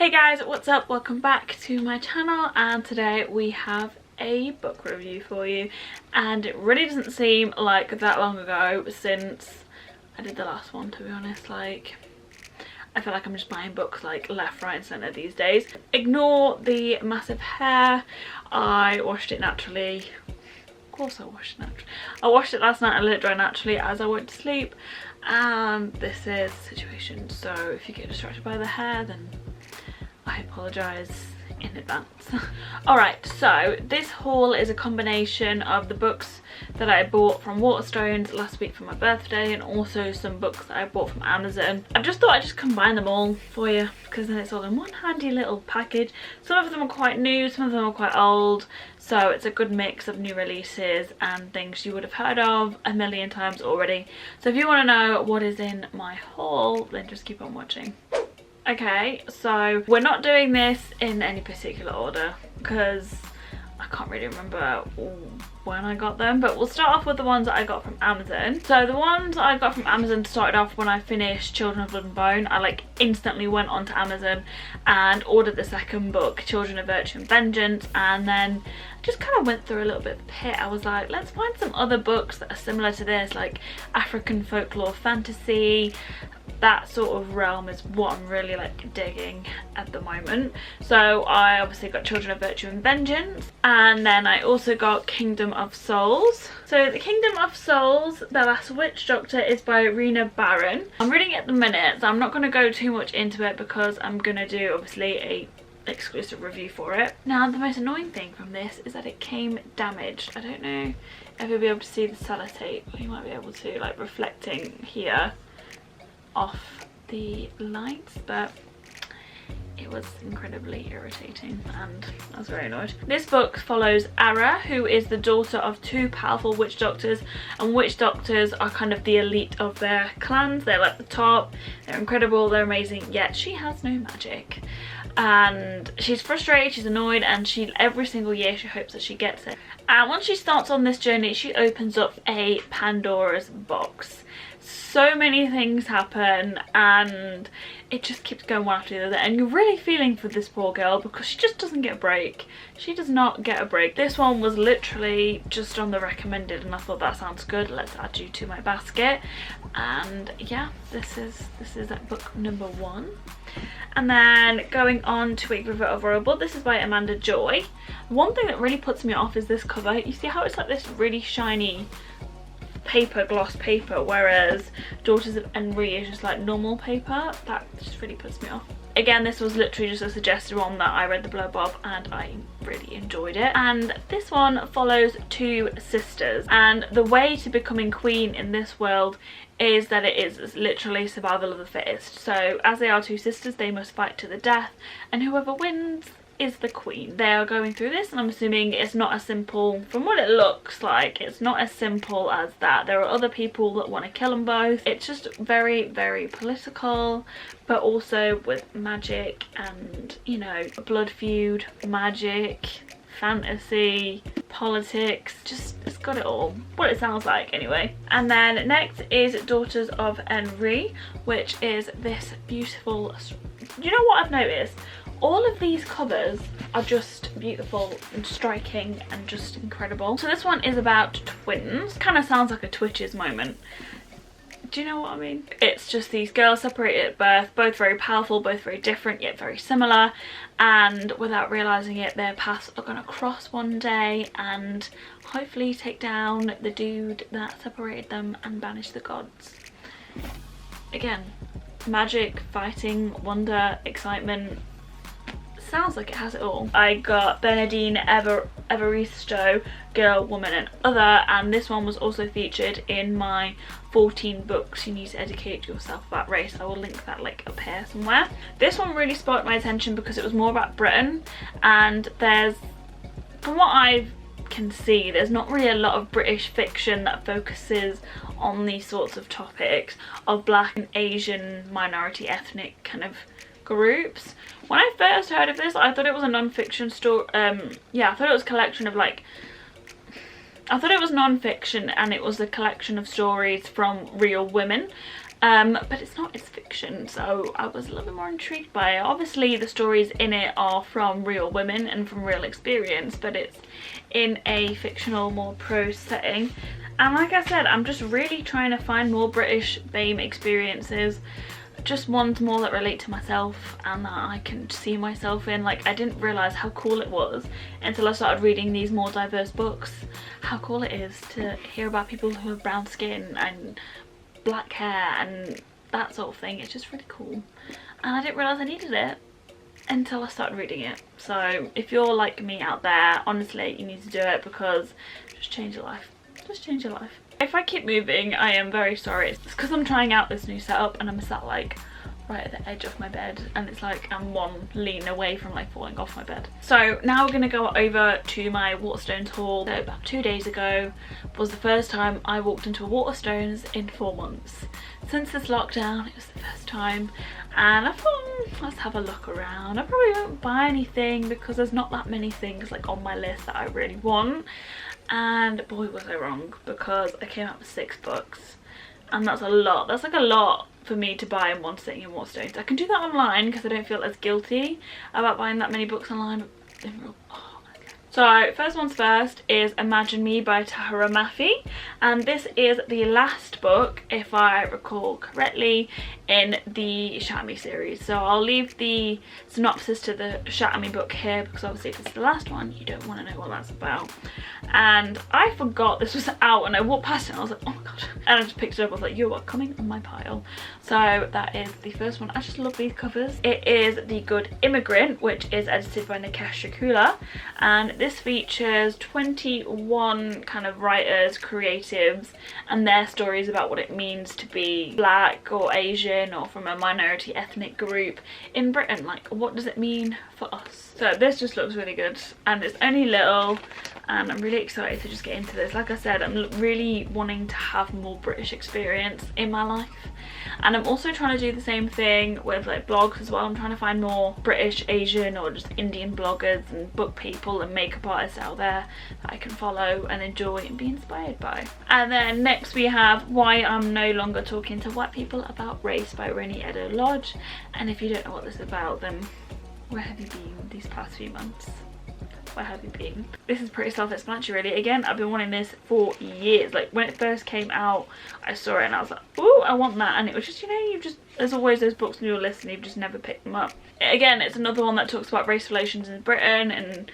Hey guys, what's up? Welcome back to my channel, and today we have a book review for you. And it really doesn't seem like that long ago since I did the last one, to be honest. Like, I feel like I'm just buying books like left, right and centre these days. Ignore the massive hair. I washed it naturally. Of course I washed it naturally. I washed it last night and let it dry naturally as I went to sleep. And this is the situation. So if you get distracted by the hair, then I apologise in advance. Alright, so this haul is a combination of the books that I bought from Waterstones last week for my birthday, and also some books that I bought from Amazon. I just thought I'd just combine them all for you, because then it's all in one handy little package. Some of them are quite new, some of them are quite old, so it's a good mix of new releases and things you would have heard of a million times already. So if you want to know what is in my haul, then just keep on watching. Okay, so we're not doing this in any particular order because I can't really remember when I got them, but we'll start off with the ones that I got from Amazon. So the ones I got from Amazon started off when I finished Children of Blood and Bone. I like instantly went onto Amazon and ordered the second book, Children of Virtue and Vengeance, and then just kind of went through a little bit of a pit. I was like, let's find some other books that are similar to this, like African folklore fantasy. That sort of realm is what I'm really like digging at the moment. So I obviously got Children of Virtue and Vengeance, and then I also got Kingdom of Souls. So the Kingdom of Souls, The Last Witch Doctor, is by Rena Barron. I'm reading it at the minute, so I'm not going to go too much into it because I'm going to do obviously a exclusive review for it. Now the most annoying thing from this is that it came damaged. I don't know if you'll be able to see the sellotape. You might be able to, like, reflecting here off the lights, but it was incredibly irritating and I was very annoyed. This book follows Taherh, who is the daughter of two powerful witch doctors, and witch doctors are kind of the elite of their clans. They're like the top, they're incredible, they're amazing, yet she has no magic. And she's frustrated, she's annoyed, and every single year she hopes that she gets it. And once she starts on this journey, she opens up a Pandora's box. So many things happen and it just keeps going one after the other, and you're really feeling for this poor girl because she just doesn't get a break. She does not get a break. This one was literally just on the recommended and I thought that sounds good, let's add you to my basket. And yeah, this is book number 1. And then going on to Week River of Royal Blood, this is by Amanda Joy. One thing that really puts me off is this cover. You see how it's like this really shiny paper, gloss paper, whereas Daughters of Enri is just like normal paper. That just really puts me off. Again, this was literally just a suggested one that I read the blurb of and I really enjoyed it. And this one follows two sisters, and the way to becoming queen in this world is that it is literally survival of the fittest. So as they are two sisters, they must fight to the death, and whoever wins is the queen. They are going through this, and I'm assuming it's not as simple, from what it looks like, it's not as simple as that. There are other people that want to kill them both. It's just very, very political, but also with magic and, you know, blood feud, magic, fantasy, politics, just it's got it all, what it sounds like anyway. And then next is Daughters of Enri, which is this beautiful, you know what I've noticed? All of these covers are just beautiful and striking and just incredible. So this one is about twins. Kind of sounds like a Twitches moment. Do you know what I mean? It's just these girls separated at birth, both very powerful, both very different yet very similar, and without realising it, their paths are going to cross one day and hopefully take down the dude that separated them and banish the gods. Again, magic, fighting, wonder, excitement. Sounds like it has it all. I got Bernadine, Evaristo, Girl, Woman and Other, and this one was also featured in my 14 books you need to educate yourself about race. I will link that like up here somewhere. This one really sparked my attention because it was more about Britain, and there's, from what I can see, there's not really a lot of British fiction that focuses on these sorts of topics of Black and Asian minority ethnic kind of groups. When I first heard of this, I thought it was a non-fiction story. Yeah, I thought it was a collection of like, I thought it was non-fiction and it was a collection of stories from real women. but it's not, it's fiction, so I was a little bit more intrigued by it. Obviously the stories in it are from real women and from real experience, but it's in a fictional, more prose setting. And like I said, I'm just really trying to find more British BAME experiences, just ones more that relate to myself and that I can see myself in. Like, I didn't realise how cool it was until I started reading these more diverse books, how cool it is to hear about people who have brown skin and black hair and that sort of thing. It's just really cool, and I didn't realise I needed it until I started reading it. So if you're like me out there, honestly, you need to do it, because just change your life. Just change your life. If I keep moving, I am very sorry. It's because I'm trying out this new setup and I'm sat like right at the edge of my bed, and it's like I'm one lean away from like falling off my bed. So now we're gonna go over to my Waterstones haul. So about 2 days ago was the first time I walked into a Waterstones in 4 months. Since this lockdown, it was the first time, and I thought, let's have a look around. I probably won't buy anything because there's not that many things like on my list that I really want. And boy was I wrong, because I came out with 6 books, and that's a lot. That's like a lot for me to buy in one sitting in Waterstones. I can do that online because I don't feel as guilty about buying that many books online. But in real, oh, okay. So first one's first is Imagine Me by Taherh Mafi, and this is the last book, if I recall correctly, in the Shatter Me series. So I'll leave the synopsis to the Shatter Me book here, because obviously if it's the last one, you don't want to know what that's about. And I forgot this was out, and I walked past it and I was like, oh my god, and I just picked it up. I was like, you are coming on my pile. So that is the first one. I just love these covers. It is The Good Immigrant, which is edited by Nikesh, Shukla, and this features 21 kind of writers, creatives, and their stories about what it means to be black or Asian or from a minority ethnic group in Britain. Like, what does it mean for us? So this just looks really good, and it's only little, and I'm really excited to just get into this. Like I said, I'm really wanting to have more British experience in my life, and I'm also trying to do the same thing with like blogs as well. I'm trying to find more British, Asian, or just Indian bloggers and book people and makeup artists out there that I can follow and enjoy and be inspired by. And then next we have Why I'm No Longer Talking to White People About Race by Reni Eddo-Lodge. And if you don't know what this is about, then where have you been these past few months? Where have you been? This is pretty self-explanatory really. Again, I've been wanting this for years. Like when it first came out, I saw it and I was like, ooh, I want that. And it was just, you know, there's always those books on your list and you've just never picked them up. Again, it's another one that talks about race relations in Britain and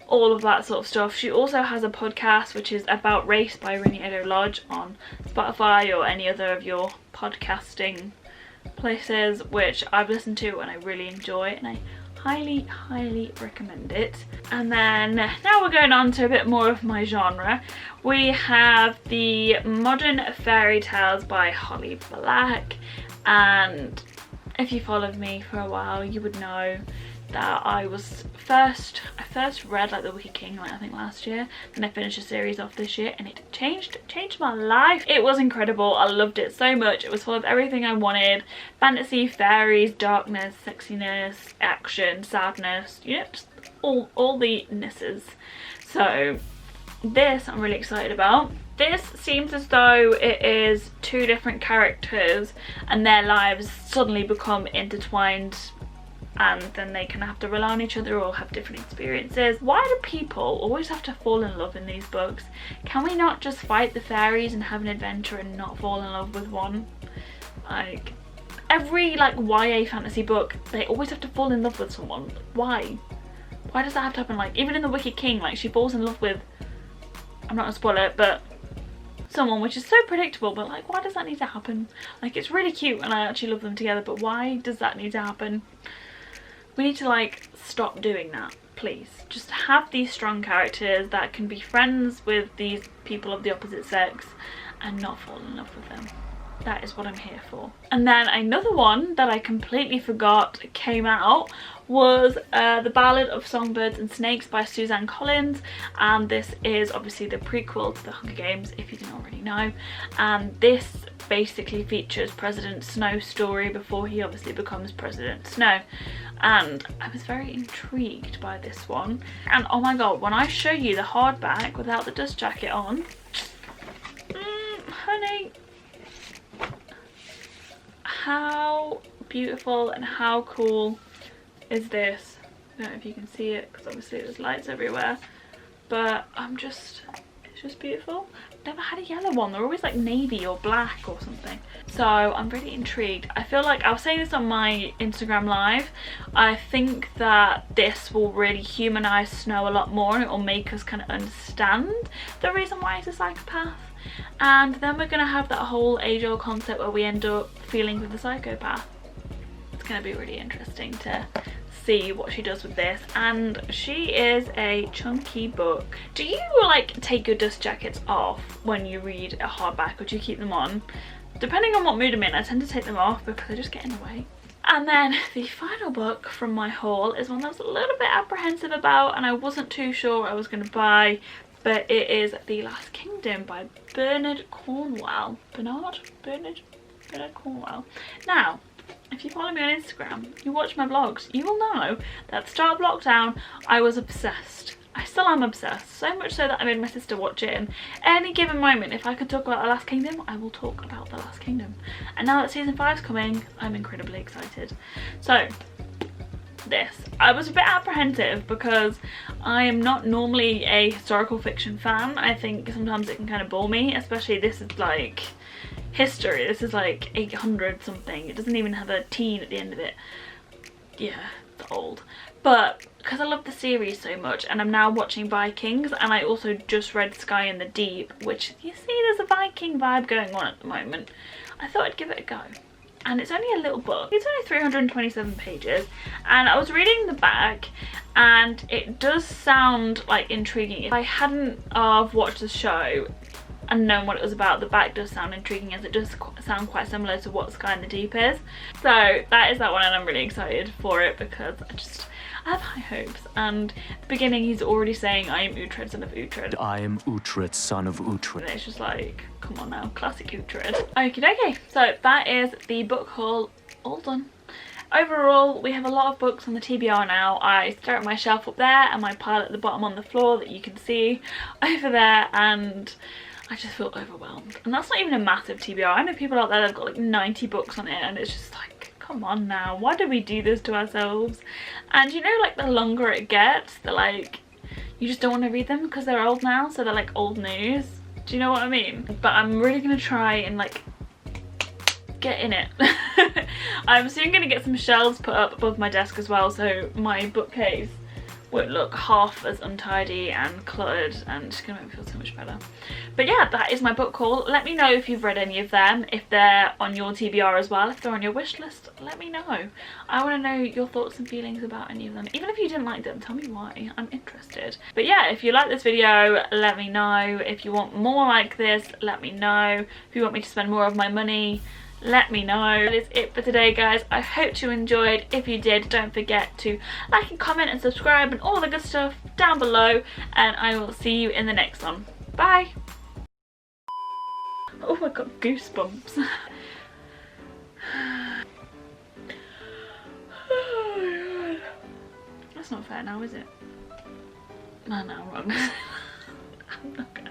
all of that sort of stuff. She also has a podcast which is About Race by Reni Eddo-Lodge on Spotify or any other of your podcasting places, which I've listened to and I really enjoy, and I highly recommend it. And then now we're going on to a bit more of my genre. We have the Modern Fairy Tales by Holly Black, and if you followed me for a while you would know that I first read like The Wicked King, like I think last year, and I finished a series off this year, and it changed my life. It was incredible. I loved it so much. It was full of everything I wanted: fantasy, fairies, darkness, sexiness, action, sadness, you know, just all the nesses. So this I'm really excited about. This seems as though it is 2 different characters and their lives suddenly become intertwined, and then they can have to rely on each other or have different experiences. Why do people always have to fall in love in these books? Can we not just fight the fairies and have an adventure and not fall in love with one? Like, every like YA fantasy book, they always have to fall in love with someone. Why? Why does that have to happen? Like, even in The Wicked King, like she falls in love with, I'm not gonna spoil it, but someone, which is so predictable, but like, why does that need to happen? Like, it's really cute and I actually love them together, but why does that need to happen? We need to like stop doing that, please. Just have these strong characters that can be friends with these people of the opposite sex and not fall in love with them. That is what I'm here for. And then another one that I completely forgot came out was The Ballad of Songbirds and Snakes by Suzanne Collins, and this is obviously the prequel to The Hunger Games, if you didn't already know. And this basically features President Snow's story before he obviously becomes President Snow, and I was very intrigued by this one. And oh my god, when I show you the hardback without the dust jacket on, honey, how beautiful and how cool is this? I don't know if you can see it because obviously there's lights everywhere, but it's just beautiful. Never had a yellow one. They're always like navy or black or something. So I'm really intrigued. I feel like I was saying this on my Instagram live. I think that this will really humanize Snow a lot more, and it will make us kind of understand the reason why he's a psychopath. And then we're gonna have that whole age-old concept where we end up feeling for the psychopath. It's gonna be really interesting to see what she does with this. And she is a chunky book. Do you like take your dust jackets off when you read a hardback, or do you keep them on? Depending on what mood I'm in, I tend to take them off because they just get in the way. And then the final book from my haul is one that I was a little bit apprehensive about and I wasn't too sure what I was going to buy, but it is The Last Kingdom by Bernard Cornwell. Bernard Cornwell. Now, if you follow me on Instagram, you watch my vlogs, you will know that at the start of lockdown, I was obsessed. I still am obsessed, so much so that I made my sister watch it, and any given moment, if I could talk about The Last Kingdom, I will talk about The Last Kingdom. And now that season 5 is coming, I'm incredibly excited. So, I was a bit apprehensive because I am not normally a historical fiction fan. I think sometimes it can kind of bore me, especially this is like history. This is like 800 something. It doesn't even have a teen at the end of it. Yeah, it's old. But because I love the series so much, and I'm now watching Vikings, and I also just read Sky in the Deep, which you see there's a Viking vibe going on at the moment, I thought I'd give it a go. And it's only a little book. It's only 327 pages, and I was reading the back and it does sound like intriguing. If I hadn't watched the show and known what it was about, the back does sound intriguing, as it does sound quite similar to what Sky in the Deep is. So that is that one, and I'm really excited for it because I have high hopes. And at the beginning he's already saying, I am Uhtred, son of Uhtred. I am Uhtred, son of Uhtred. And it's just like, come on now, classic Uhtred. Okie dokie, so that is the book haul all done. Overall, we have a lot of books on the TBR now. I stare at my shelf up there and my pile at the bottom on the floor that you can see over there, and I just feel overwhelmed. And that's not even a massive TBR. I know people out there that have got like 90 books on it, and it's just like, come on now, why do we do this to ourselves? And you know, like the longer it gets, the like, you just don't want to read them because they're old now, so they're like old news. Do you know what I mean? But I'm really gonna try and like get in it. I'm soon gonna get some shelves put up above my desk as well, so my bookcase won't look half as untidy and cluttered, and it's gonna make me feel so much better. But yeah, that is my book haul. Let me know if you've read any of them, if they're on your TBR as well, if they're on your wish list, let me know. I want to know your thoughts and feelings about any of them. Even if you didn't like them, tell me why. I'm interested. But yeah, if you like this video, let me know. If you want more like this, let me know. If you want me to spend more of my money, let me know. That is it for today, guys. I hope you enjoyed. If you did, don't forget to like and comment and subscribe and all the good stuff down below, and I will see you in the next one. Bye. Oh, I got goosebumps. Oh my god. That's not fair now, is it? No, I'm wrong. I'm not gonna